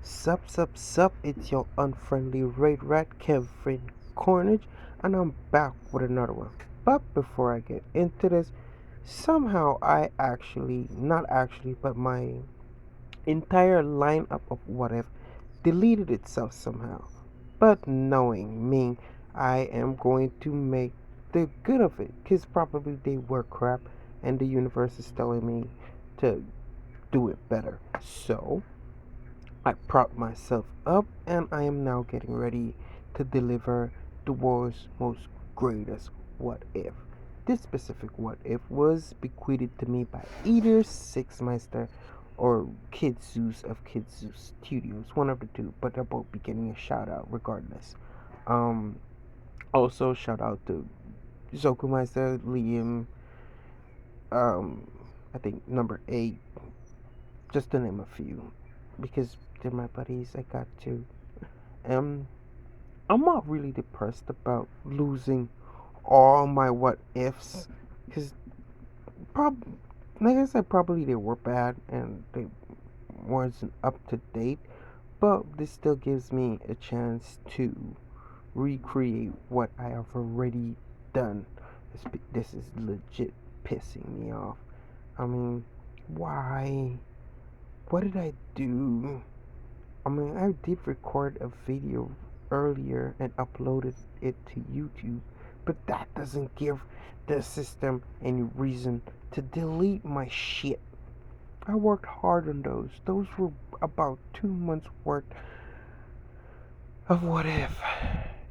Sup, it's your unfriendly raid rat, Kevin Cornage, and I'm back with another one. But before I get into this, somehow not actually, but my entire lineup of what if deleted itself somehow. But knowing me, I am going to make the good of it, because probably they were crap, and the universe is telling me to do it better. So, I propped myself up and I am now getting ready to deliver the world's most greatest what if. This specific what if was bequeathed to me by either Sixmeister or Kid Zeus of Kid Zeus Studios, one of the two, but they'll both be getting a shout out regardless. Um, Also shout out to Zokumeister, Liam, um, I think number 8, just to name a few, because they're my buddies. I got to. Um, I'm not really depressed about losing all my what ifs, because prob like I said, probably they were bad and they weren't up to date, but this still gives me a chance to recreate what I have already done. This is legit pissing me off. I mean, why? What did I do? I mean, I did record a video earlier and uploaded it to YouTube, but that doesn't give the system any reason to delete my shit. I worked hard on those. Those were about 2 months worth of what if.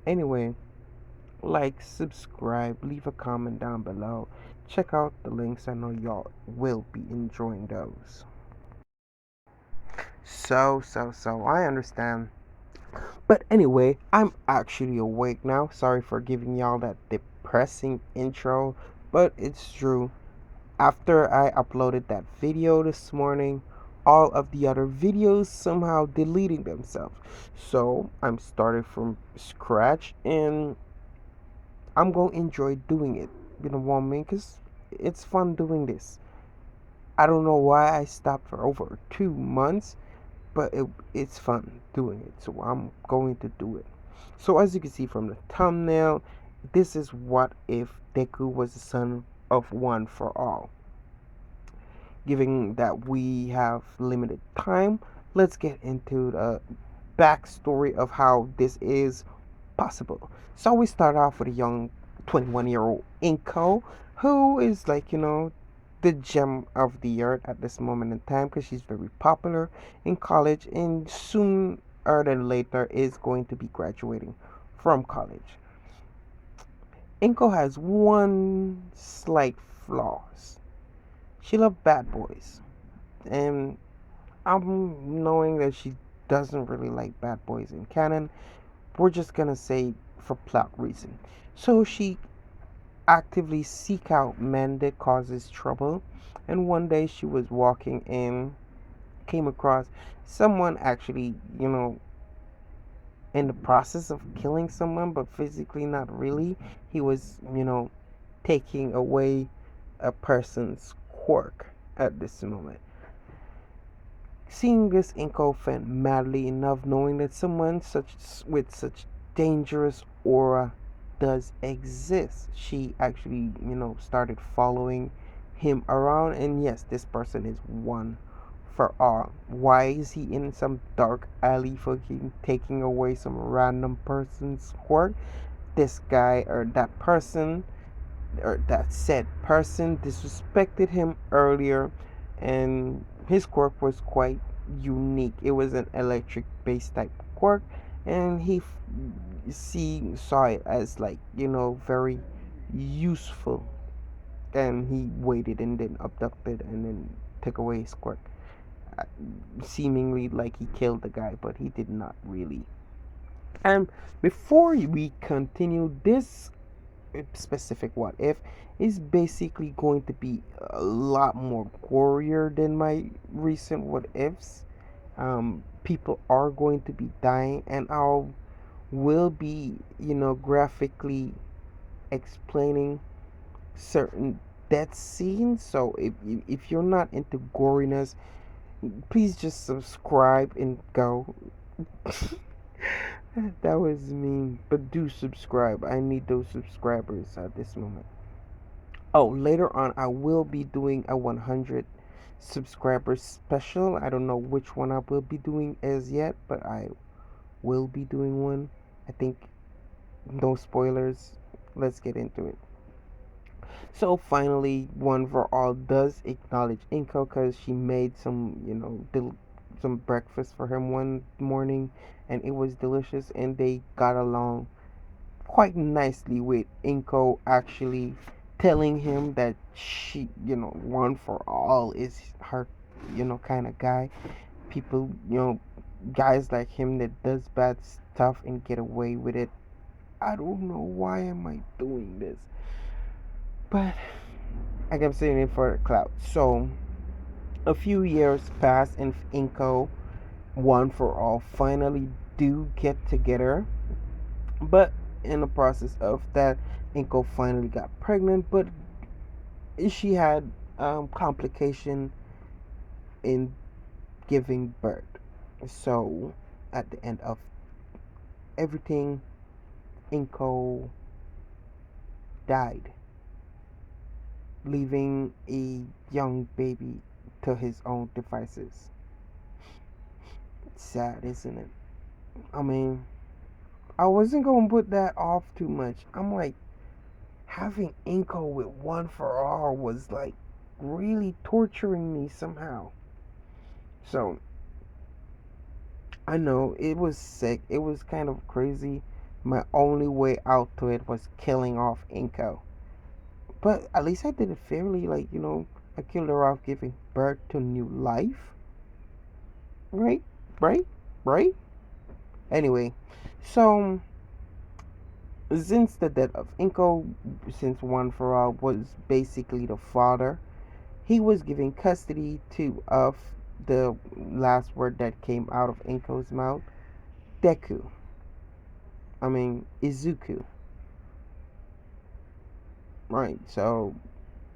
Anyway, like, subscribe, leave a comment down below. Check out the links. I know y'all will be enjoying those. So, I understand. But anyway, I'm actually awake now. Sorry for giving y'all that depressing intro, but it's true. After I uploaded that video this morning, all of the other videos somehow deleting themselves. So I'm starting from scratch and I'm going to enjoy doing it. You know what I mean? Because it's fun doing this. I don't know why I stopped for over 2 months, but it's fun doing it, so I'm going to do it. So as you can see from the thumbnail, this is what if DEKU was the son of one for all. Given that we have limited time, let's get into the backstory of how this is possible. So we start off with a young 21-year-old Inko who is like, the gem of the earth at this moment in time because she's very popular in college and sooner than later is going to be graduating from college. Inko has one slight flaws. She loves bad boys. And I'm knowing that she doesn't really like bad boys in canon. We're just gonna say for plot reason. So she actively seek out men that causes trouble, and one day she was walking and came across someone actually, in the process of killing someone, but physically not really. He was, taking away a person's quirk at this moment. Seeing this, Inko fell madly in love, knowing that someone with such dangerous aura does exist. She actually, started following him around, and yes, this person is one for all. Why is he in some dark alley fucking taking away some random person's quirk? This guy or that person or that said person disrespected him earlier, and his quirk was quite unique. It was an electric based type quirk, and saw it as like, very useful, and he waited and then abducted and then took away his quirk, uh, seemingly like he killed the guy, but he did not really. And before we continue, this specific what if is basically going to be a lot more gorier than my recent what ifs. People are going to be dying, and I will be, graphically explaining certain death scenes. So if you're not into goriness, Please just subscribe and go. That was mean, but do subscribe. I need those subscribers at this moment. Oh, later on, I will be doing a 100 subscriber special. I don't know which one I will be doing as yet, but I will be doing one. I think no spoilers. Let's get into it. So finally, One for All does acknowledge Inko because she made some, some breakfast for him one morning, and it was delicious, and they got along quite nicely with Inko actually telling him that she, One for All is her, kind of guy. People, guys like him that does bad stuff and get away with it. I don't know why am I doing this, but I kept saying it for the clout. So a few years pass and Inko, One for All, finally do get together. But in the process of that, Inko finally got pregnant, but she had complication in giving birth. So at the end of everything, Inko died, leaving a young baby to his own devices. It's sad, isn't it? I mean, I wasn't gonna put that off too much. I'm like, having Inko with One for All was like really torturing me somehow. So I know it was sick. It was kind of crazy. My only way out to it was killing off Inko. But at least I did it fairly. Like, I killed her off giving birth to new life. Right? Right? Right? Anyway, so since the death of Inko, since One for All was basically the father, he was giving custody to of the last word that came out of Inko's mouth, DEKU. I mean Izuku. Right. So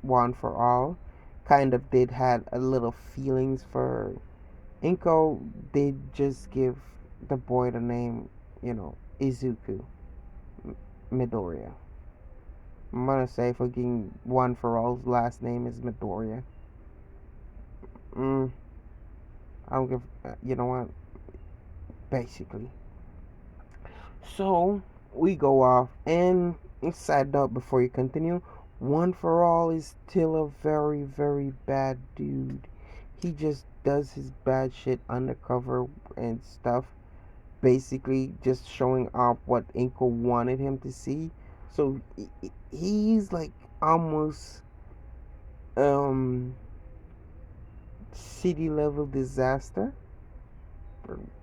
One for All kind of did had a little feelings for Inko. Did just give the boy the name, Izuku Midoriya. I'm gonna say fucking One for All's last name is Midoriya. Mm, I don't give. You know what? Basically. So we go off, and side note before you continue, One for All is still a very, very bad dude. He just does his bad shit undercover and stuff. Basically, just showing off what Inko wanted him to see. So he's like almost um city level disaster,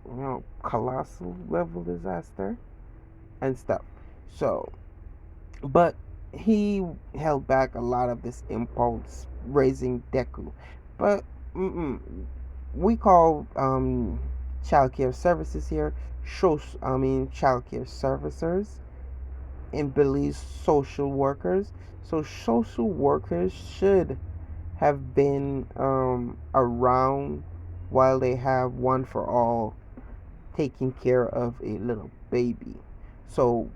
or, colossal level disaster and stuff. So, but he held back a lot of this impulse, raising DEKU. But we call child care services here child care servicers, and Belize social workers. So social workers should have been around while they have One for All taking care of a little baby. So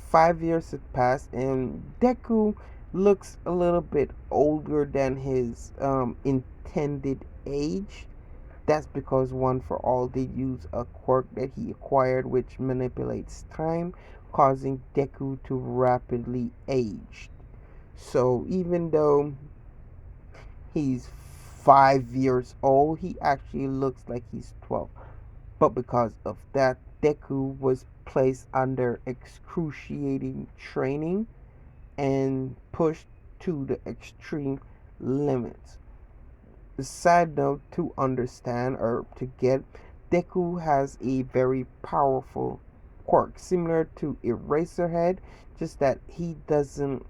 5 years had passed, and Deku looks a little bit older than his intended age. That's because One for All did use a quirk that he acquired which manipulates time, causing Deku to rapidly age. So even though he's 5 years old, he actually looks like he's 12. But because of that, Deku was placed under excruciating training and pushed to the extreme limits. A side note to understand or to get, Deku has a very powerful quirk similar to Eraserhead, just that he doesn't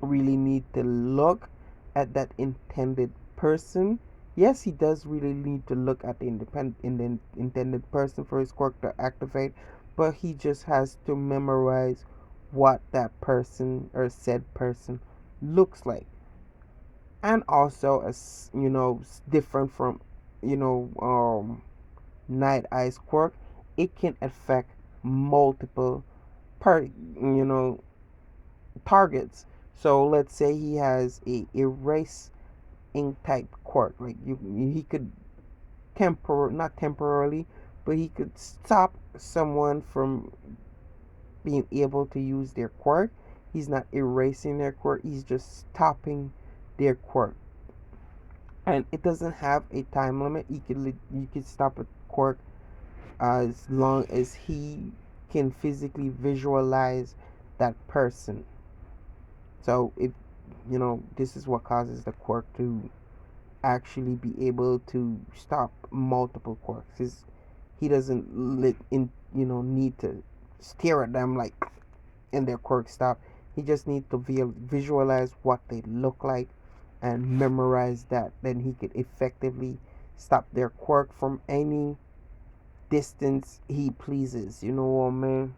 really need to look at that intended person. Yes, he does really need to look at the intended person for his quirk to activate, but he just has to memorize what that person or said person looks like. And also, as different from you know, night eyes quirk, it can affect multiple you know, targets. So let's say he has a erase ink type quirk, like he could not temporarily, but he could stop someone from being able to use their quirk. He's not erasing their quirk, he's just stopping their quirk. And it doesn't have a time limit. You could stop a quirk as long as he can physically visualize that person. So if this is what causes the quirk to actually be able to stop multiple quirks. Is he doesn't need to stare at them like and their quirk stop. He just needs to visualize what they look like and memorize that. Then he could effectively stop their quirk from any distance he pleases. You know what, man?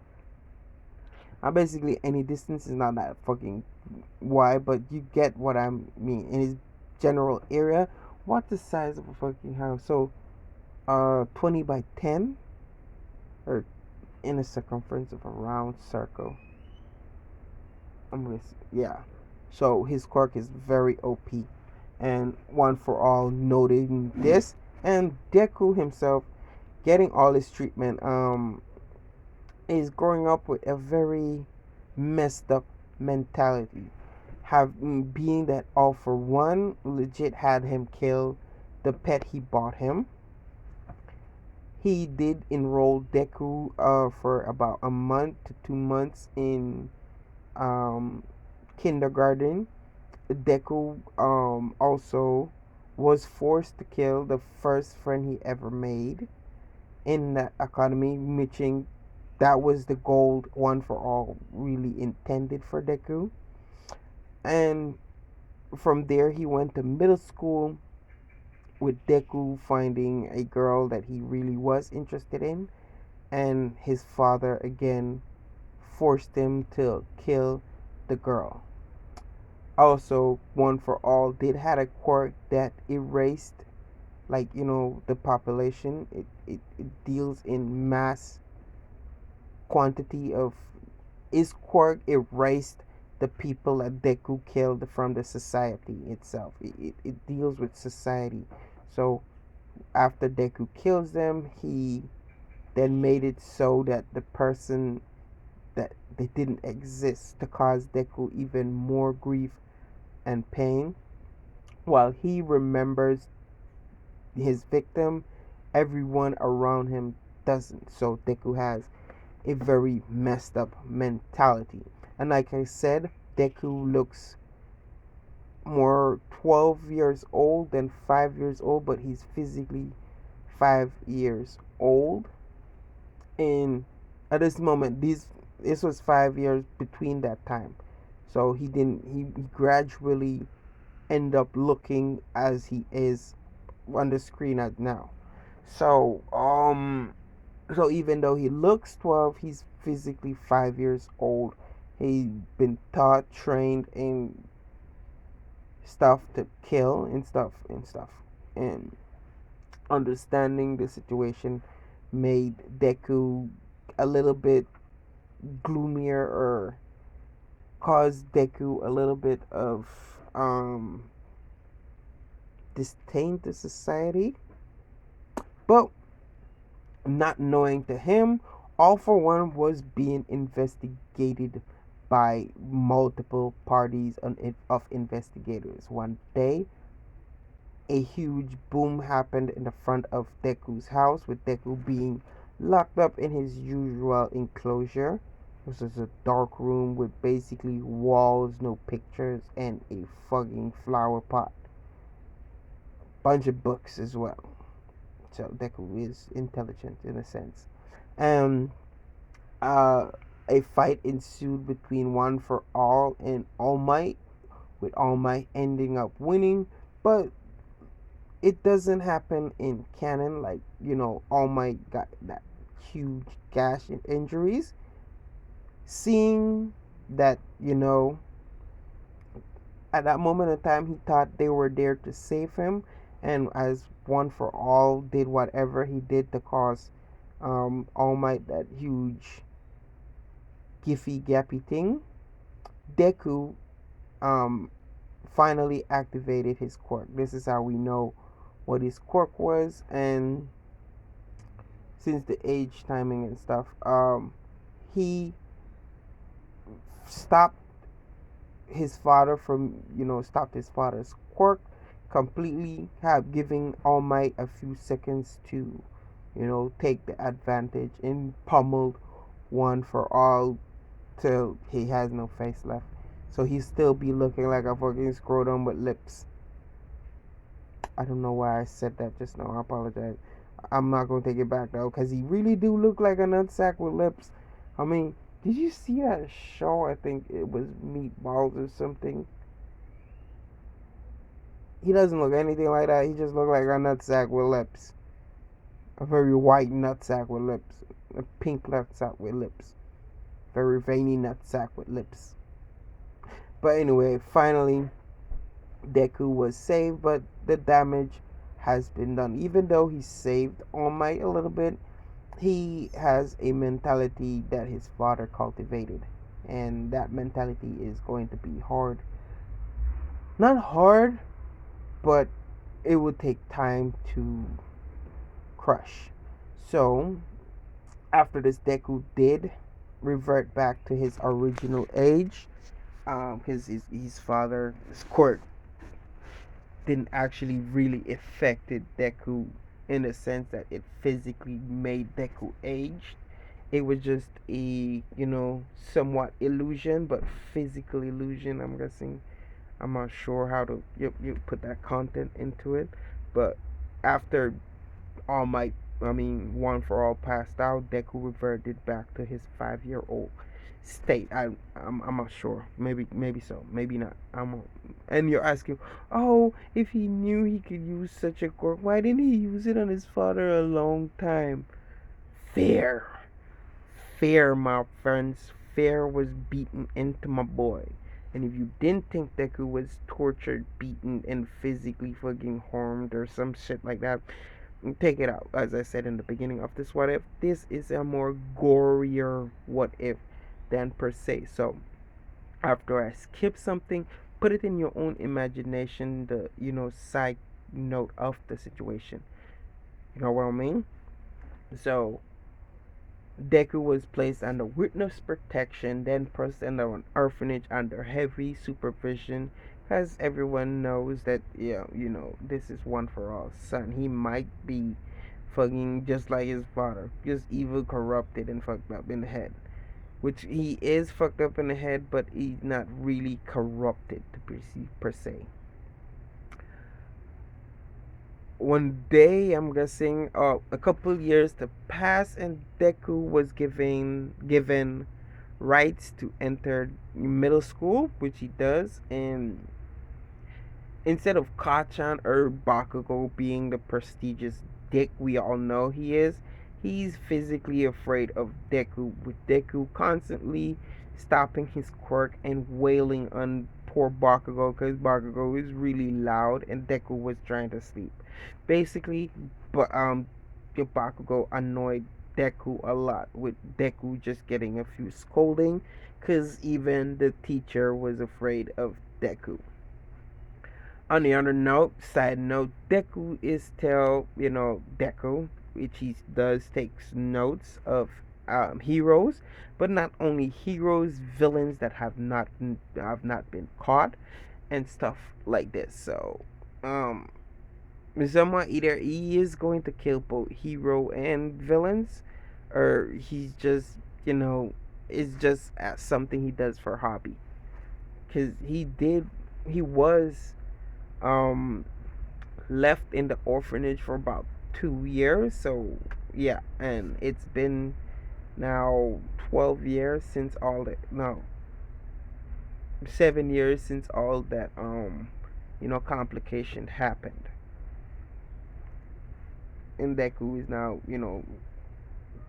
Basically, any distance is not that fucking wide, but you get what I mean. In his general area, what's the size of a fucking house? So, 20 by 10, or in a circumference of a round circle. Yeah. So his quirk is very OP, and one for all noting this, and Deku himself getting all his treatment. Is growing up with a very messed up mentality. Being that All For One legit had him kill the pet he bought him. He did enroll Deku for about a month to 2 months in um, kindergarten. Deku also was forced to kill the first friend he ever made in the academy, meaning that was the goal one for all really intended for Deku. And from there, he went to middle school with Deku finding a girl that he really was interested in, and his father again forced him to kill the girl. Also, One for All did had a quirk that erased, like the population. It deals in mass quantity of. His quirk erased the people that Deku killed from the society itself. It deals with society. So after Deku kills them, he then made it so that the person that they didn't exist, to cause Deku even more grief and pain. While he remembers his victim, everyone around him doesn't. So Deku has a very messed up mentality. And like I said, Deku looks more 12 years old than 5 years old, but he's physically 5 years old. And at this moment, this was 5 years between that time. So he gradually end up looking as he is on the screen at now. So so even though he looks 12, he's physically 5 years old. He's been taught, trained, and stuff to kill and stuff. And understanding the situation made Deku a little bit gloomier, or caused Deku a little bit of disdain to society. But not knowing to him, All For One was being investigated by multiple parties of investigators. One day, a huge boom happened in the front of Deku's house, with Deku being locked up in his usual enclosure. This is a dark room with basically walls, no pictures, and a fucking flower pot. Bunch of books as well. So Deku is intelligent in a sense. Um, a fight ensued between One for All and All Might, with All Might ending up winning, but it doesn't happen in canon. Like, All Might got that huge gash and injuries. Seeing that, at that moment in time, he thought they were there to save him, and as One for All did whatever he did to cause All Might that huge Giffy Gappy thing, Deku um, finally activated his quirk. This is how we know what his quirk was, and since the age timing and stuff, he stopped his father from, stopped his father's quirk completely, have giving All Might a few seconds to, take the advantage, and pummeled One for All till he has no face left. So he still be looking like a fucking scrotum with lips. I don't know why I said that just now. I apologize. I'm not gonna take it back though, cause he really do look like a nutsack with lips. I mean, did you see that show? I think it was Meatballs or something. He doesn't look anything like that. He just look like a nutsack with lips. A very white nutsack with lips. A pink nutsack with lips. Very veiny nutsack with lips. But anyway, finally, Deku was saved, but the damage has been done. Even though he saved All Might a little bit, he has a mentality that his father cultivated. And that mentality is going to be hard. Not hard, but it would take time to crush. So, after this, Deku did revert back to his original age. Because his father's quirk didn't actually really affected Deku in the sense that it physically made Deku aged. It was just a, somewhat illusion, but physical illusion, I'm guessing. I'm not sure how to you put that content into it. But after All Might, One for All passed out, Deku reverted back to his 5-year old state. I'm not sure. Maybe so. Maybe not. And you're asking, oh, if he knew he could use such a quirk, why didn't he use it on his father a long time? Fear, my friends. Fear was beaten into my boy. And if you didn't think Deku was tortured, beaten, and physically fucking harmed or some shit like that, take it out. As I said in the beginning of this What If, this is a more gorier What If than per se. So after I skip something, put it in your own imagination, the side note of the situation. You know what I mean? So Deku was placed under witness protection, then placed under an orphanage under heavy supervision. As everyone knows that, this is One for All son. He might be fucking just like his father, just evil, corrupted, and fucked up in the head. Which he is fucked up in the head, but he's not really corrupted to perceive per se. One day, I'm guessing, a couple years to pass, and Deku was given rights to enter middle school, which he does, and instead of Kachan or Bakugo being the prestigious dick we all know he is, he's physically afraid of Deku, with Deku constantly stopping his quirk and wailing on poor Bakugo because Bakugo is really loud and Deku was trying to sleep. Basically, but Bakugo annoyed Deku a lot, with Deku just getting a few scolding because even the teacher was afraid of Deku. On the other note, side note, Deku is still, Deku, which he does takes notes of heroes, but not only heroes, villains that have not been caught, and stuff like this. So, Zuma either he is going to kill both hero and villains, or he's just, it's just something he does for hobby. Cause he was um left in the orphanage for about 2 years. So yeah, and it's been now 12 years since all that. No, 7 years since all that complication happened. And Deku is now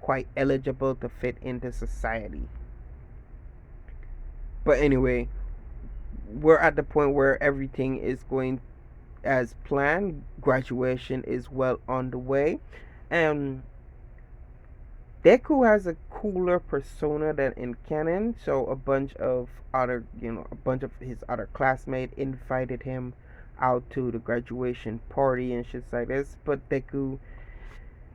quite eligible to fit into society. But anyway, we're at the point where everything is going as planned. Graduation is well on the way, and Deku has a cooler persona than in canon, so a bunch of his other classmates invited him out to the graduation party and shit like this, but Deku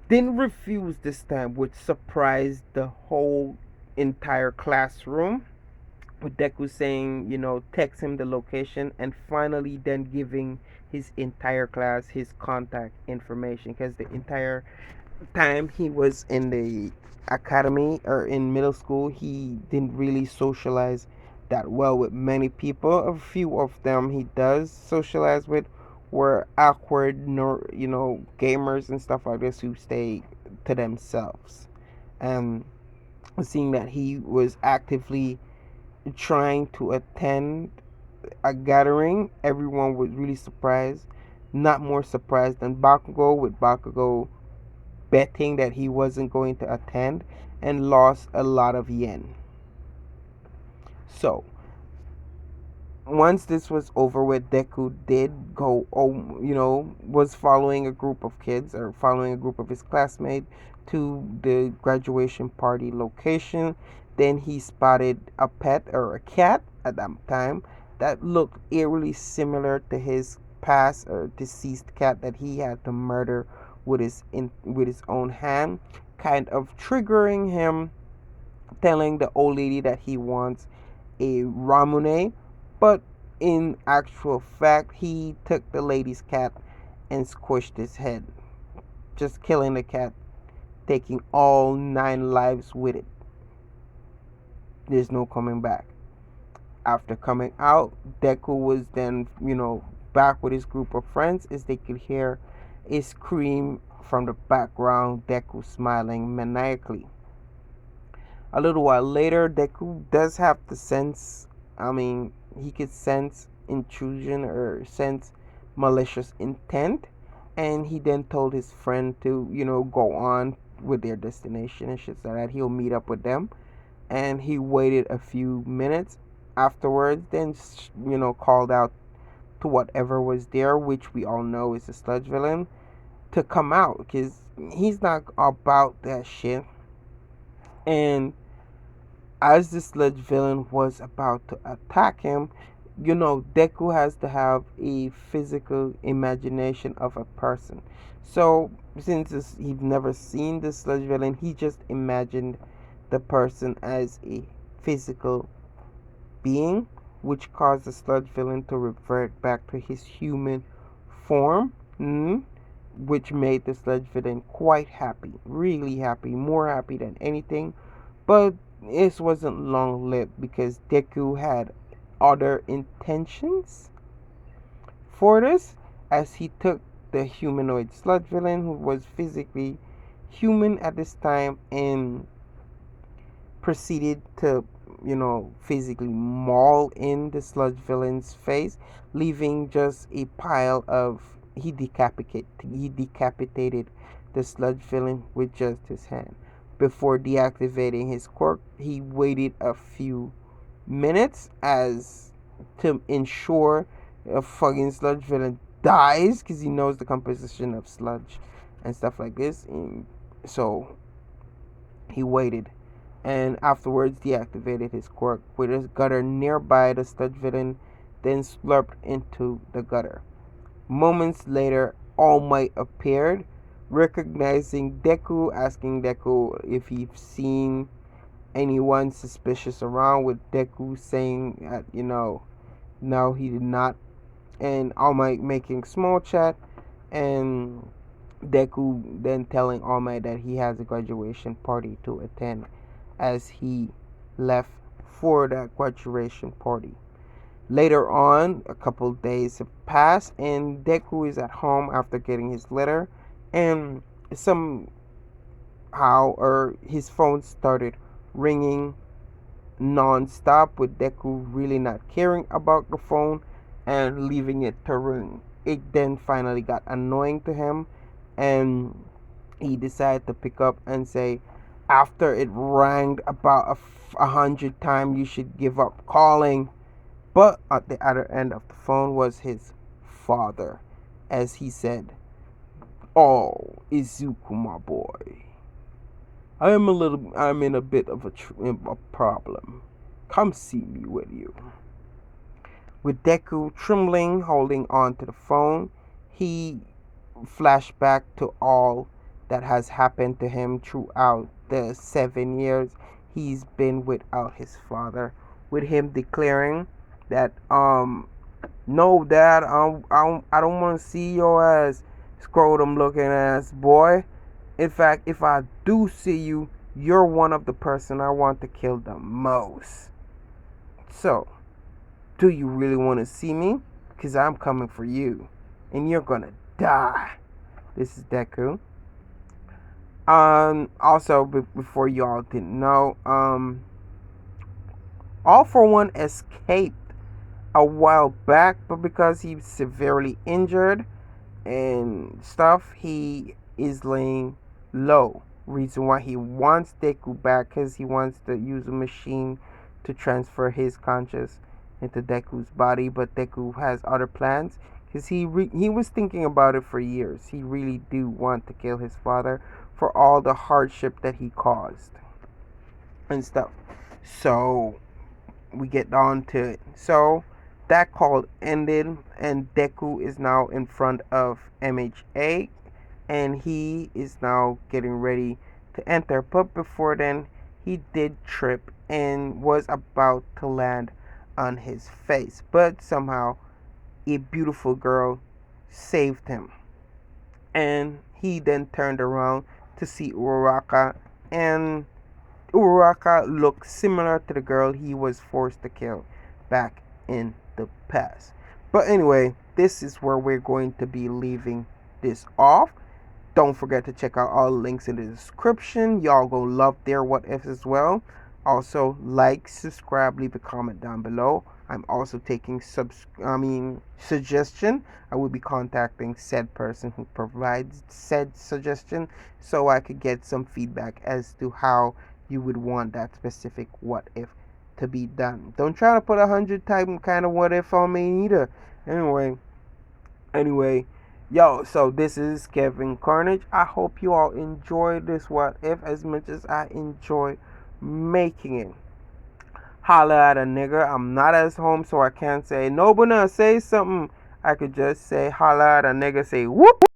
didn't refuse this time, which surprised the whole entire classroom. With Deku saying, text him the location, and finally then giving his entire class his contact information, because the entire time he was in the academy or in middle school, he didn't really socialize that well with many people. A few of them he does socialize with were awkward, gamers and stuff like this who stay to themselves. And seeing that he was actively trying to attend a gathering, everyone was really surprised. Not more surprised than Bakugo, with Bakugo betting that he wasn't going to attend and lost a lot of yen. So, once this was over with, Deku did go, was following a group of kids or following a group of his classmates to the graduation party location. Then he spotted a pet or a cat at that time that looked eerily similar to his past or deceased cat that he had to murder with his own hand, kind of triggering him, telling the old lady that he wants a Ramune, but in actual fact, he took the lady's cat and squished his head, just killing the cat, taking all 9 lives with it. There's no coming back. After coming out, Deku was then, back with his group of friends as they could hear a scream from the background, Deku smiling maniacally. A little while later, Deku does have the sense, he could sense intrusion or sense malicious intent, and he then told his friend to, go on with their destination and shit, so that he'll meet up with them. And he waited a few minutes afterwards, then, called out to whatever was there, which we all know is a sludge villain, to come out, because he's not about that shit. And as the sludge villain was about to attack him, Deku has to have a physical imagination of a person. So, since he's never seen the sludge villain, he just imagined the person as a physical being, which caused the sludge villain to revert back to his human form, which made the sludge villain quite happy, really happy, more happy than anything. But this wasn't long lived, because Deku had other intentions for this, as he took the humanoid sludge villain, who was physically human at this time, and proceeded to, physically maul in the sludge villain's face, leaving just a pile of. He decapitated the sludge villain with just his hand. Before deactivating his quirk, he waited a few minutes as to ensure a fucking sludge villain dies, because he knows the composition of sludge and stuff like this. And so he waited, and afterwards deactivated his quirk with a gutter nearby. The sludge villain then slurped into the gutter. Moments later, All Might appeared, recognizing Deku, asking Deku if he's seen anyone suspicious around, with Deku saying that, no, he did not. And All Might making small chat, and Deku then telling All Might that he has a graduation party to attend, as he left for that graduation party. Later on, a couple days have passed, and Deku is at home after getting his letter, and somehow his phone started ringing non-stop, with Deku really not caring about the phone and leaving it to ring. It then finally got annoying to him, and he decided to pick up and say, after it rang about 100 times, you should give up calling. But at the other end of the phone was his father. as he said, "Oh, Izuku, my boy. I'm in a bit of a problem. Come see me, will you?" With Deku trembling, holding on to the phone, he flashed back to all that has happened to him throughout the 7 years he's been without his father. With him declaring that, no, Dad, I don't want to see your ass, scrotum looking ass boy. In fact, if I do see you, you're one of the person I want to kill the most. So, do you really want to see me? Because I'm coming for you. And you're going to die. This is Deku. Also, before y'all didn't know, All For One escaped a while back, but because he's severely injured and stuff, he is laying low. Reason why he wants Deku back, because he wants to use a machine to transfer his conscious into Deku's body, but Deku has other plans, because he was thinking about it for years. He really do want to kill his father for all the hardship that he caused and stuff. So we get on to it. So that call ended, and Deku is now in front of MHA, and he is now getting ready to enter. But before then, he did trip and was about to land on his face. But somehow, a beautiful girl saved him. And he then turned around to see Uraraka, and Uraraka looked similar to the girl he was forced to kill back in the past. But anyway, this is where we're going to be leaving this off. Don't forget to check out all the links in the description. Y'all go love their what ifs as well. Also, like, subscribe, leave a comment down below. I'm also taking suggestion. I will be contacting said person who provides said suggestion, so I could get some feedback as to how you would want that specific what if to be done. Don't try to put 100 type kind of what if on me either. Anyway, yo, so this is Kevin Carnage. I hope you all enjoyed this what if as much as I enjoy making it. Holla at a nigga. I'm not at home, so I can't say no, but now say something. I could just say holla at a nigga, say whoop.